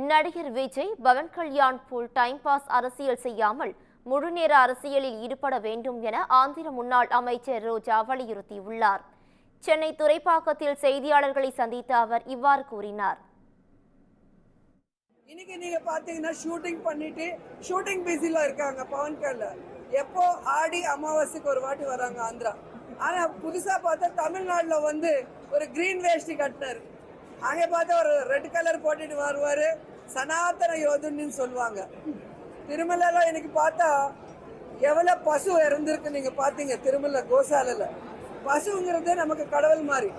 நடிகர் விஜய் பவன் கல்யாண் போல் time pass அரசியல் செய்யாமல் முழுநேர அரசியலில் ஈடுபட வேண்டும் என ஆந்திர முன்னாள் அமைச்சர் ரோஜா வலியுறுத்தியுள்ளார். சென்னை துறைப்பாக்கத்தில் செய்தியாளர்களை சந்தித்த அவர் இவ்வாறு கூறினார். இன்னைக்கு நீங்க பாத்தீங்கன்னா ஷூட்டிங் பண்ணிட்டு ஷூட்டிங் பிஸில இருக்காங்க. பவன் கல்யாண் எப்போ ஆடி அமாவாசைக்கு ஒரு வாட்டி வராங்க ஆந்திரா. ஆனா புதுசா பார்த்தா தமிழ்நாடுல ஒரு கிரீன் வேஷ்டி கட்டினாரு. அங்கே பார்த்தா ஒரு ரெட் கலர் போட்டுட்டு வருவாரு. சனாதன யோதுன்னு சொல்லுவாங்க. திருமலையில எனக்கு பார்த்தா எவ்வளவு பசு இறந்துருக்கு நீங்க பாத்தீங்க. திருமலை கோசாலையில பசுங்கிறது நமக்கு கடவுள் மாதிரி.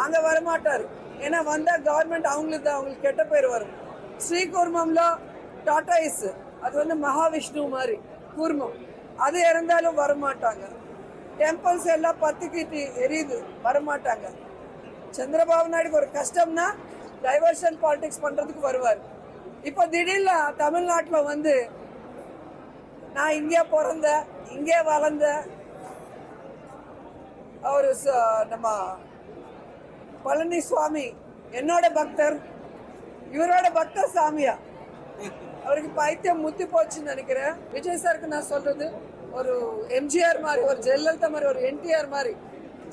அங்க வரமாட்டாரு. ஏன்னா வந்தா கவர்மெண்ட் அவங்களுக்கு கெட்ட பேர் வரும். ஸ்ரீகூர்மம்ல டாட்டாயிஸ் அது மகாவிஷ்ணு மாதிரி கூர்மம், அது இறந்தாலும் வரமாட்டாங்க. டெம்பிள்ஸ் எல்லாம் பத்துக்கிட்டு எரியுது, வரமாட்டாங்க. சந்திரபாபு நாயுடுக்கு ஒரு கஷ்டம்னா டைவர்ஷன் பாலிடிக்ஸ் பண்றதுக்கு வருவார். இப்போ திடீர்னு தமிழ்நாட்டில் நான் இங்கே பிறந்த இங்கே வளர்ந்த அவரு நம்ம பழனிசுவாமி என்னோட பக்தர், இவரோட பக்தர் சாமியா. அவருக்கு பைத்தியம் முத்தி போச்சுன்னு நினைக்கிறேன். விஜய் சாருக்கு நான் சொல்றது, ஒரு எம்ஜிஆர் மாதிரி, ஒரு ஜெயலலிதா மாதிரி, ஒரு என்டிஆர் மாதிரி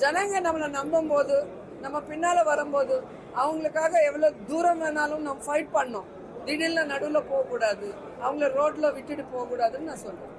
ஜனங்க நம்மளை நம்பும் போது, நம்ம பின்னால வரும்போது அவங்களுக்காக எவ்வளவு தூரம் வேணாலும் நம்ம ஃபைட் பண்ணோம். திடீர்னு நடுவில் போகக்கூடாது, அவங்கள ரோட்ல விட்டுட்டு போகக்கூடாதுன்னு நான் சொல்றேன்.